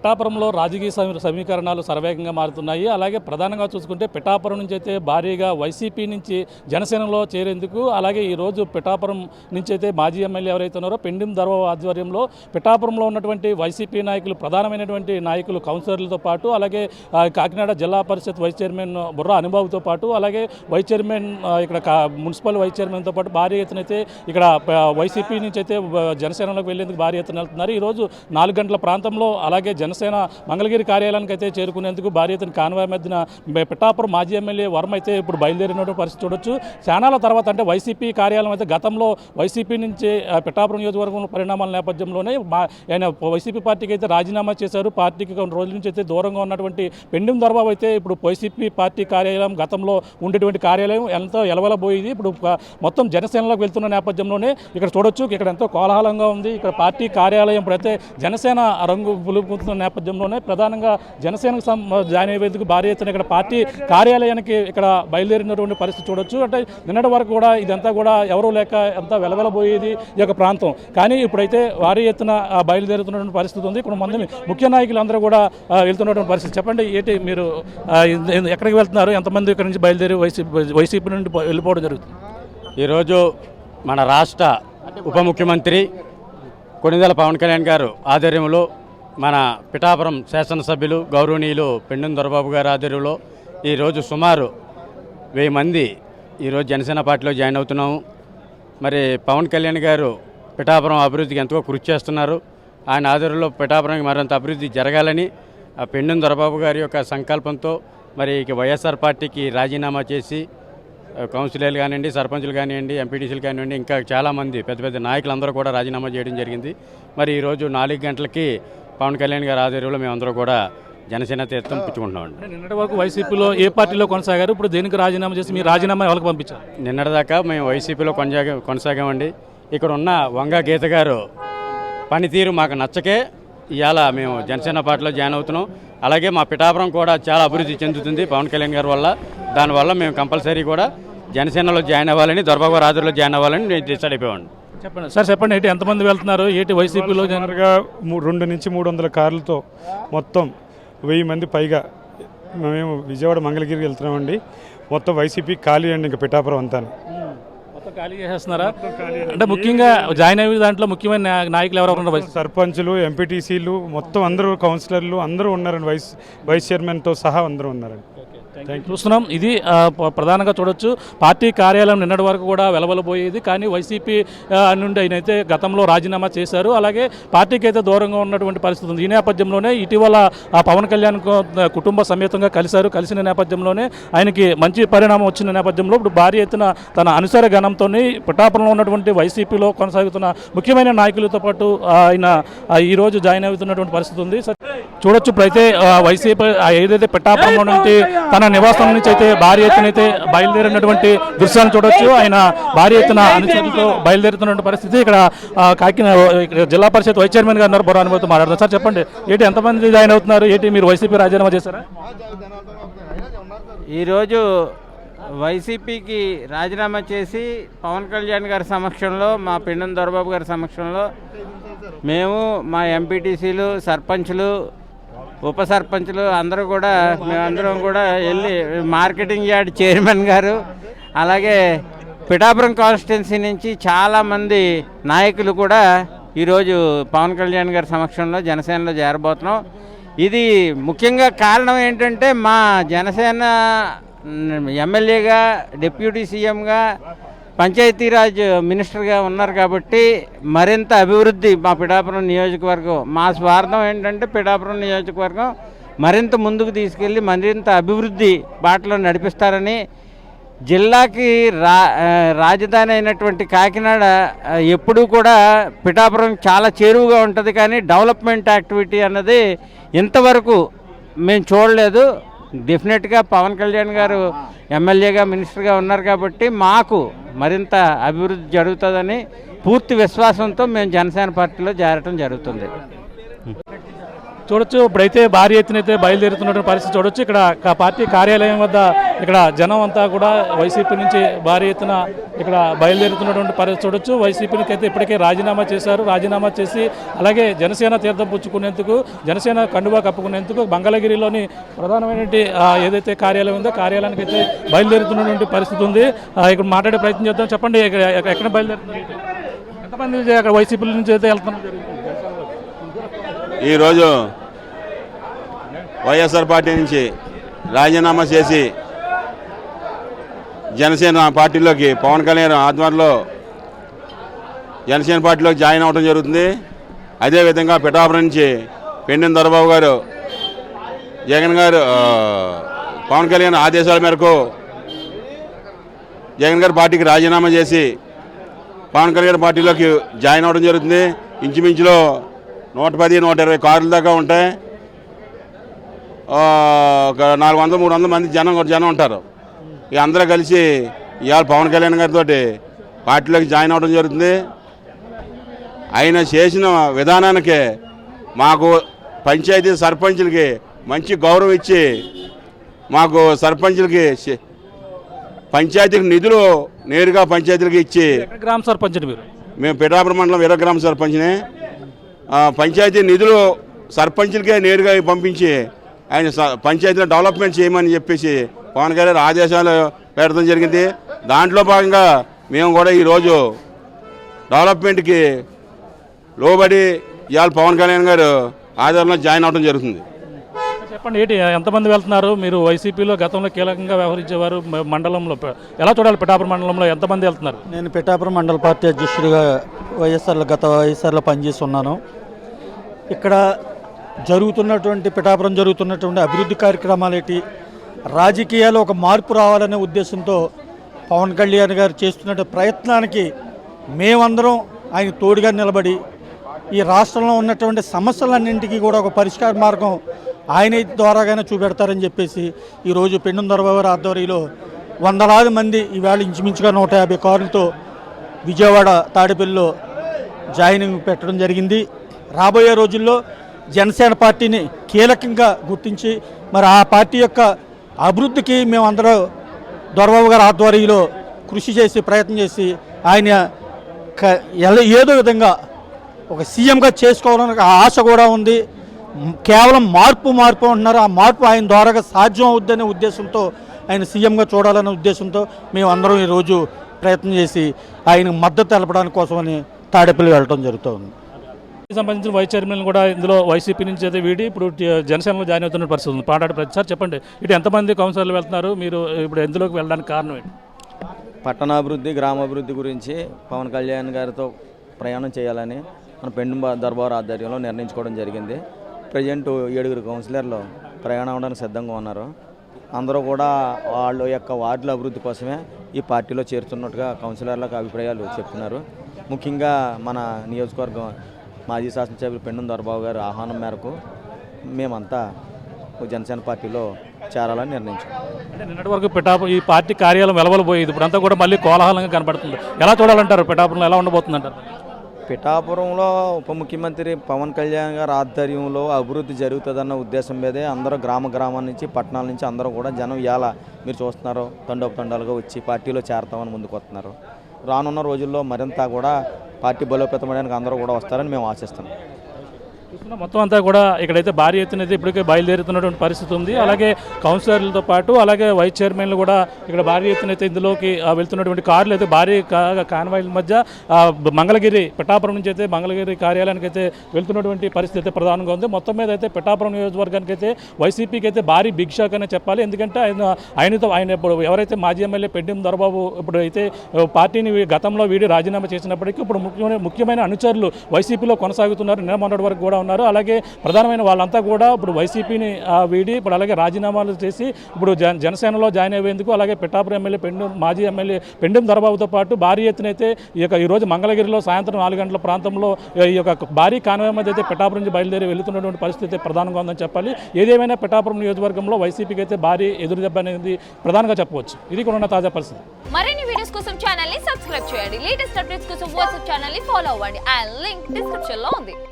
పిఠాపురంలో రాజకీయ సమీకరణాలు సర్వేగంగా మారుతున్నాయి. అలాగే ప్రధానంగా చూసుకుంటే పిఠాపురం నుంచి అయితే భారీగా వైసీపీ నుంచి జనసేనలో చేరేందుకు, అలాగే ఈరోజు పిఠాపురం నుంచి అయితే మాజీ ఎమ్మెల్యే ఎవరైతే ఉన్నారో పెండిం దర్బాబు ఆధ్వర్యంలో పిఠాపురంలో ఉన్నటువంటి వైసీపీ నాయకులు, ప్రధానమైనటువంటి నాయకులు, కౌన్సిలర్లతో పాటు అలాగే కాకినాడ జిల్లా పరిషత్ వైస్ చైర్మన్ బుర్రా అనుబాబుతో పాటు అలాగే వైస్ చైర్మన్ ఇక్కడ మున్సిపల్ వైస్ చైర్మన్తో పాటు భారీ ఎత్తున అయితే ఇక్కడ వైసీపీ నుంచి అయితే జనసేనలోకి వెళ్లేందుకు భారీ ఎత్తున వెళ్తున్నారు. ఈరోజు 4 గంటల ప్రాంతంలో అలాగే జనసేన మంగళగిరి కార్యాలయానికి అయితే చేరుకునేందుకు భారీ ఎత్తున కాన్వాయ్ మధ్యన పిఠాపురం మాజీ ఎమ్మెల్యే వర్మ అయితే ఇప్పుడు బయలుదేరినటువంటి పరిస్థితి చూడొచ్చు. చానాల తర్వాత అంటే వైసీపీ కార్యాలయం అయితే గతంలో వైసీపీ నుంచి పిఠాపురం నియోజకవర్గంలో పరిణామాల నేపథ్యంలోనే ఆయన వైసీపీ పార్టీకి అయితే రాజీనామా చేశారు. పార్టీకి కొన్ని రోజుల నుంచి అయితే దూరంగా ఉన్నటువంటి పెండిం దర్బాబు అయితే ఇప్పుడు వైసీపీ పార్టీ కార్యాలయం, గతంలో ఉండేటువంటి కార్యాలయం ఎంతో ఎలవలబోయింది. ఇప్పుడు మొత్తం జనసేనలోకి వెళ్తున్న నేపథ్యంలోనే ఇక్కడ చూడొచ్చు, ఇక్కడ ఎంతో కోలాహలంగా ఉంది. ఇక్కడ పార్టీ కార్యాలయం ఇప్పుడైతే జనసేన రంగు పులుపుతున్న నేపథ్యంలోనే ప్రధానంగా జనసేనకు జాయిన్ అయ్యేందుకు భారీ ఎత్తున ఇక్కడ పార్టీ కార్యాలయానికి ఇక్కడ బయలుదేరినటువంటి పరిస్థితి చూడొచ్చు. అంటే నిన్నటి వరకు కూడా ఇదంతా కూడా ఎవరూ లేక ఎంత వెలవెలబోయేది ఈ యొక్క ప్రాంతం. కానీ ఇప్పుడైతే భారీ ఎత్తున బయలుదేరుతున్నటువంటి పరిస్థితి ఉంది. ఇప్పుడు మంది ముఖ్య నాయకులు అందరూ కూడా వెళ్తున్నటువంటి పరిస్థితి. చెప్పండి, ఏంటి మీరు ఎక్కడికి వెళ్తున్నారు? ఎంతమంది ఇక్కడ నుంచి బయలుదేరి వైసీపీ నుండి వెళ్ళిపోవడం జరుగుతుంది? ఈరోజు మన రాష్ట్ర ఉప ముఖ్యమంత్రి కొణిదెల పవన్ కళ్యాణ్ గారు ఆధ్వర్యంలో, మన పిఠాపురం శాసనసభ్యులు గౌరవనీయులు పెండిం దొరబాబు గారి ఆధ్వర్యంలో ఈరోజు సుమారు 1000 మంది ఈరోజు జనసేన పార్టీలో జాయిన్ అవుతున్నాము. మరి పవన్ కళ్యాణ్ గారు పిఠాపురం అభివృద్ధికి ఎంతో కృషి చేస్తున్నారు. ఆయన ఆధ్వర్యంలో పిఠాపురానికి మరింత అభివృద్ధి జరగాలని పెండిం దొరబాబు గారి యొక్క సంకల్పంతో మరి వైఎస్ఆర్ పార్టీకి రాజీనామా చేసి కౌన్సిలర్లు కానివ్వండి, సర్పంచులు కానివ్వండి, ఎంపీటీసీలు కానివ్వండి, ఇంకా చాలామంది పెద్ద పెద్ద నాయకులందరూ కూడా రాజీనామా చేయడం జరిగింది. మరి ఈరోజు 4 గంటలకి పవన్ కళ్యాణ్ గారి ఆధ్వర్యంలో మేమందరూ కూడా జనసేన తీర్థం పుచ్చుకుంటున్నామండి. నిన్నటి వరకు వైసీపీలో ఏ పార్టీలో కొనసాగారు? ఇప్పుడు దేనికి రాజీనామా చేసి మీ రాజీనామా ఎవరికి పంపించారు? నిన్నటిదాకా మేము వైసీపీలో కొనసాగామండి. ఇక్కడ ఉన్న వంగ గీత గారు పనితీరు మాకు నచ్చకే ఇవాళ మేము జనసేన పార్టీలో జాయిన్ అవుతున్నాం. అలాగే మా పిఠాపురం కూడా చాలా అభివృద్ధి చెందుతుంది పవన్ కళ్యాణ్ గారి వల్ల. దానివల్ల మేము కంపల్సరీ కూడా జనసేనలో జాయిన్ అవ్వాలని, దొరబాబు గారి ఆధ్వర్యంలో జాయిన్ అవ్వాలని నేను డిసైడ్ అయిపోయాను. చెప్పండి సార్, చెప్పండి, ఏంటి ఎంతమంది వెళ్తున్నారు? ఏంటి వైసీపీలో జనరల్గా 200 నుంచి 300 కార్లతో మొత్తం 1000 మంది పైగా మేము విజయవాడ మంగళగిరికి వెళ్తున్నామండి. మొత్తం వైసీపీ ఖాళీ అండి, ఇంకా పిఠాపురం అంతా మొత్తం ఖాళీ చేసేస్తున్నారా? అంటే ముఖ్యంగా జాయిన్ అయ్యే దాంట్లో ముఖ్యమైన నాయకులు ఎవరు ఉన్నారు? సర్పంచులు, ఎంపీటీసీలు, మొత్తం అందరూ కౌన్సిలర్లు అందరూ ఉన్నారండి. వైస్ చైర్మన్తో సహా అందరూ ఉన్నారండి. చూస్తున్నాం, ఇది ప్రధానంగా చూడొచ్చు. పార్టీ కార్యాలయం నిన్నటి వరకు కూడా వెలవలబోయేది, కానీ వైసీపీ నుండి ఆయనైతే గతంలో రాజీనామా చేశారు. అలాగే పార్టీకి అయితే దూరంగా ఉన్నటువంటి పరిస్థితి ఉంది. ఈ నేపథ్యంలోనే ఇటీవల పవన్ కళ్యాణ్ కుటుంబ సమేతంగా కలిసిన నేపథ్యంలోనే ఆయనకి మంచి పరిణామం వచ్చిన నేపథ్యంలో ఇప్పుడు భారీ ఎత్తున తన అనుసర గణంతో పిఠాపురంలో ఉన్నటువంటి వైసీపీలో కొనసాగుతున్న ముఖ్యమైన నాయకులతో పాటు ఆయన ఈరోజు జాయిన్ అవుతున్నటువంటి పరిస్థితి ఉంది. చూడొచ్చు, ఇప్పుడైతే వైసీపీ ఏదైతే పిఠాపురంలో నుండి తన నివాసం నుంచి అయితే భారీ ఎత్తున అయితే బయలుదేరినటువంటి దృశ్యాన్ని చూడొచ్చు. ఆయన భారీ ఎత్తున అనుచరులతో బయలుదేరుతున్న పరిస్థితి. ఇక్కడ కాకినాడ జిల్లా పరిషత్ వైస్ చైర్మన్ గారు బుర్రా అనుభవంతో మాట్లాడుతున్నారు. సార్ చెప్పండి, ఏంటి ఎంతమంది జాయిన్ అవుతున్నారు? ఏంటి మీరు వైసీపీ రాజీనామా చేశారా? ఈరోజు వైసీపీకి రాజీనామా చేసి పవన్ కళ్యాణ్ గారి సమక్షంలో, మా పెండిం దొరబాబు గారి సమక్షంలో మేము, మా ఎంపీటీసీలు, సర్పంచులు, ఉప సర్పంచులు అందరూ కూడా మేమందరం కూడా వెళ్ళి, మార్కెటింగ్ యార్డ్ చైర్మన్ గారు, అలాగే పిఠాపురం కాన్స్టిట్యున్సీ నుంచి చాలామంది నాయకులు కూడా ఈరోజు పవన్ కళ్యాణ్ గారి సమక్షంలో జనసేనలో చేరబోతున్నాం. ఇది ముఖ్యంగా కారణం ఏంటంటే, మా జనసేన ఎమ్మెల్యేగా, డిప్యూటీ సీఎంగా, పంచాయతీరాజ్ మినిస్టర్గా ఉన్నారు కాబట్టి మరింత అభివృద్ధి మా పిఠాపురం నియోజకవర్గం, మా స్వార్థం ఏంటంటే పిఠాపురం నియోజకవర్గం మరింత ముందుకు తీసుకెళ్ళి మరింత అభివృద్ధి బాటలో నడిపిస్తారని, జిల్లాకి రాజధాని అయినటువంటి కాకినాడ ఎప్పుడూ కూడా పిఠాపురం చాలా చేరువుగా ఉంటుంది, కానీ డెవలప్మెంట్ యాక్టివిటీ అన్నది ఇంతవరకు మేము చూడలేదు. డెఫినెట్గా పవన్ కళ్యాణ్ గారు ఎమ్మెల్యేగా, మినిస్టర్గా ఉన్నారు కాబట్టి మాకు మరింత అభివృద్ధి జరుగుతుందని పూర్తి విశ్వాసంతో మేము జనసేన పార్టీలో చేరటం జరుగుతుంది. చూడొచ్చు ఇప్పుడైతే భారీ ఎత్తున అయితే బయలుదేరుతున్నటువంటి పరిస్థితి చూడొచ్చు. ఇక్కడ పార్టీ కార్యాలయం వద్ద ఇక్కడ జనం అంతా కూడా వైసీపీ నుంచి భారీ ఎత్తున ఇక్కడ బయలుదేరుతున్నటువంటి పరిస్థితి చూడొచ్చు. వైసీపీకి అయితే ఇప్పటికే రాజీనామా చేశారు. రాజీనామా చేసి అలాగే జనసేన తీర్థం పుచ్చుకునేందుకు, జనసేన కండువా కప్పుకునేందుకు మంగళగిరిలోని ప్రధానమైనటువంటి ఏదైతే కార్యాలయం ఉందో కార్యాలయానికి అయితే బయలుదేరుతున్నటువంటి పరిస్థితి ఉంది. ఇక్కడ మాట్లాడే ప్రయత్నం చేద్దాం. చెప్పండి, ఎక్కడ బయలుదేరుతున్నారు? ఎంతమంది అక్కడ వైసీపీ నుంచి అయితే వెళ్తున్నారు? ఈరోజు వైఎస్ఆర్ పార్టీ నుంచి రాజీనామా చేసి జనసేన పార్టీలోకి పవన్ కళ్యాణ్ ఆధ్వర్యంలో జనసేన పార్టీలోకి జాయిన్ అవ్వడం జరుగుతుంది. అదేవిధంగా పిఠాపురం నుంచి పెండెం దొరబాబు గారు పవన్ కళ్యాణ్ ఆదేశాల మేరకు జగన్ గారి పార్టీకి రాజీనామా చేసి పవన్ కళ్యాణ్ పార్టీలోకి జాయిన్ అవ్వడం జరుగుతుంది. ఇంచుమించులో 110-120 కార్లు దాకా ఉంటాయి. ఒక 400-300 మంది జనం ఉంటారు. ఇక అందరూ కలిసి ఇవాళ పవన్ కళ్యాణ్ గారితో పార్టీలోకి జాయిన్ అవ్వడం జరుగుతుంది. ఆయన చేసిన విధానానికి మాకు పంచాయతీ సర్పంచులకి మంచి గౌరవం ఇచ్చి మాకు సర్పంచులకి పంచాయతీకి నిధులు నేరుగా పంచాయతీలకి ఇచ్చి, గ్రామ సర్పంచ్ మేము పిఠాపురం మండలం 20 గ్రామ సర్పంచ్ని, పంచాయతీ నిధులు సర్పంచులకే నేరుగా పంపించి ఆయన పంచాయతీలో డెవలప్మెంట్ చేయమని చెప్పేసి పవన్ కళ్యాణ్ ఆదేశాలు పెట్టడం జరిగింది. దాంట్లో భాగంగా మేము కూడా ఈరోజు డెవలప్మెంట్కి లోబడి ఇవాళ పవన్ కళ్యాణ్ గారు ఆధ్వర్యంలో జాయిన్ అవ్వడం జరుగుతుంది. చెప్పండి, ఏంటి ఎంతమంది వెళ్తున్నారు? మీరు వైసీపీలో గతంలో కీలకంగా వ్యవహరించేవారు, మండలంలో ఎలా చూడాలి? పిఠాపురం మండలంలో ఎంతమంది వెళ్తున్నారు? నేను పిఠాపురం మండల పార్టీ అధ్యక్షుడిగా గత వైఎస్ఆర్లో పనిచేస్తున్నాను. ఇక్కడ పిఠాపురం జరుగుతున్నటువంటి అభివృద్ధి కార్యక్రమాలు ఏంటి, రాజకీయాలు ఒక మార్పు రావాలనే ఉద్దేశంతో పవన్ కళ్యాణ్ గారు చేస్తున్న ప్రయత్నానికి మేమందరం ఆయన తోడుగా నిలబడి ఈ రాష్ట్రంలో ఉన్నటువంటి సమస్యలన్నింటికీ కూడా ఒక పరిష్కార మార్గం ఆయన ద్వారాగానే చూపెడతారని చెప్పేసి ఈరోజు పెండెం దొరబాబు గారి ఆధ్వర్యంలో వందలాది మంది ఈవేళ ఇంచుమించుగా 150 కార్లతో విజయవాడ తాడేపల్లిలో జాయినింగ్ పెట్టడం జరిగింది. రాబోయే రోజుల్లో జనసేన పార్టీని కీలకంగా గుర్తించి మరి ఆ పార్టీ యొక్క అభివృద్ధికి మేమందరం దొరబాబు గారి ఆధ్వర్యంలో కృషి చేసి ప్రయత్నం చేసి ఆయన ఏదో విధంగా ఒక సీఎంగా చేసుకోవాలని ఆశ కూడా ఉంది. కేవలం మార్పు అంటున్నారు. ఆ మార్పు ఆయన ద్వారా సాధ్యం అవుద్దనే ఉద్దేశంతో ఆయన సీఎంగా చూడాలనే ఉద్దేశంతో మేము అందరం ఈరోజు ప్రయత్నం చేసి ఆయనకు మద్దతు తెలపడానికి కోసమని తాడేపల్లి వెళ్ళడం జరుగుతుంది. సంబంధించిన వైస్ చైర్మన్ కూడా ఇందులో వైసీపీ నుంచి అయితే వీడి ఇప్పుడు జనసేనలో జాయిన్ అవుతున్న పరిస్థితి ఉంది. పాటాడు సార్ చెప్పండి, ఇటు ఎంతమంది కౌన్సిలర్లు వెళ్తున్నారు? మీరు ఇప్పుడు ఎందులోకి వెళ్ళడానికి కారణం ఏంటి? పట్టణాభివృద్ధి, గ్రామాభివృద్ధి గురించి పవన్ కళ్యాణ్ గారితో ప్రయాణం చేయాలని మన పెండెం దర్బార్ ఆధ్వర్యంలో నిర్ణయించుకోవడం జరిగింది. ప్రజెంట్ 7 కౌన్సిలర్లు ప్రయాణం అవడానికి సిద్ధంగా ఉన్నారు. అందరూ కూడా వాళ్ళ యొక్క వార్డుల అభివృద్ధి కోసమే ఈ పార్టీలో చేరుతున్నట్టుగా కౌన్సిలర్లకు అభిప్రాయాలు చెప్తున్నారు. ముఖ్యంగా మన నియోజకవర్గం మాజీ శాసనసభ్యులు పెండెం దొరబాబు గారి ఆహ్వానం మేరకు మేమంతా జనసేన పార్టీలో చేరాలని నిర్ణయించాం. అంటే నిన్నటి వరకు ఈ పార్టీ కార్యాలయం వెలవలబోయేది, ఇప్పుడు అంతా కూడా మళ్ళీ కోలాహలంగా కనబడుతుంది. ఎలా చూడాలంటారు? పిఠాపురంలో ఎలా ఉండబోతుంది అంటారు? పిఠాపురంలో ఉప ముఖ్యమంత్రి పవన్ కళ్యాణ్ గారి ఆధ్వర్యంలో అభివృద్ధి జరుగుతుందన్న ఉద్దేశం మీదే అందరూ గ్రామం నుంచి పట్టణాల నుంచి అందరూ కూడా జనం ఇలా మీరు చూస్తున్నారు తండోపతండాలుగా వచ్చి పార్టీలో చేరతామని ముందుకు వస్తున్నారు. రానున్న రోజుల్లో మరింత కూడా పార్టీ బలోపేతమడానికి అందరూ కూడా వస్తారని మేము ఆశిస్తున్నాం. మొత్తం అంతా కూడా ఇక్కడైతే భారీ ఎత్తున అయితే ఇప్పటికే బయలుదేరుతున్నటువంటి పరిస్థితి ఉంది. అలాగే కౌన్సిలర్లతో పాటు అలాగే వైస్ చైర్మన్లు కూడా ఇక్కడ భారీ ఎత్తున అయితే ఇందులోకి వెళ్తున్నటువంటి కార్లు అయితే భారీ కాన్వాయ్ల మధ్య మంగళగిరి పిఠాపురం నుంచి అయితే మంగళగిరి కార్యాలయానికి అయితే వెళ్తున్నటువంటి పరిస్థితి అయితే ప్రధానంగా ఉంది. మొత్తం మీద అయితే పిఠాపురం నియోజకవర్గానికి అయితే వైసీపీకి అయితే భారీ బిగ్ షాక్ అనే చెప్పాలి. ఎందుకంటే ఆయన ఇప్పుడు ఎవరైతే మాజీ ఎమ్మెల్యే పెండెం దొరబాబు ఇప్పుడు అయితే పార్టీని గతంలో వీడి రాజీనామా చేసినప్పటికీ ఇప్పుడు ముఖ్యమైన అనుచరులు వైసీపీలో కొనసాగుతున్నారు. నిన్న మొన్నటి వరకు కూడా ఉన్నారు. అలాగే ప్రధానమైన వాళ్ళంతా కూడా ఇప్పుడు వైసీపీని వీడి ఇప్పుడు అలాగే రాజీనామాలు చేసి ఇప్పుడు జనసేనలో జాయిన్ అయ్యేందుకు అలాగే పిఠాపురం ఎమ్మెల్యే మాజీ ఎమ్మెల్యే పెండెం దొరబాబుతో పాటు భారీ ఎత్తున అయితే ఈరోజు మంగళగిరిలో సాయంత్రం 4 గంటల ప్రాంతంలో ఈ యొక్క భారీ కాన్వాయ్ మధ్య అయితే పిఠాపురం నుంచి బయలుదేరి వెళ్తున్నటువంటి పరిస్థితి ప్రధానంగా ఉందని చెప్పాలి. ఏదేమైనా పిఠాపురం నియోజకవర్గంలో వైసీపీకి అయితే భారీ ఎదురు దెబ్బ అనేది ప్రధానంగా చెప్పవచ్చు. ఇది కూడా ఉన్న తాజా పరిస్థితి. మరిన్ని వీడియోస్ కోసం ఛానల్ ని సబ్స్క్రైబ్ చేయండి. లేటెస్ట్ అప్డేట్స్ కోసం వాట్సాప్ ఛానల్ ని ఫాలో అవ్వండి. ఆ లింక్ డిస్క్రిప్షన్ లో ఉంది.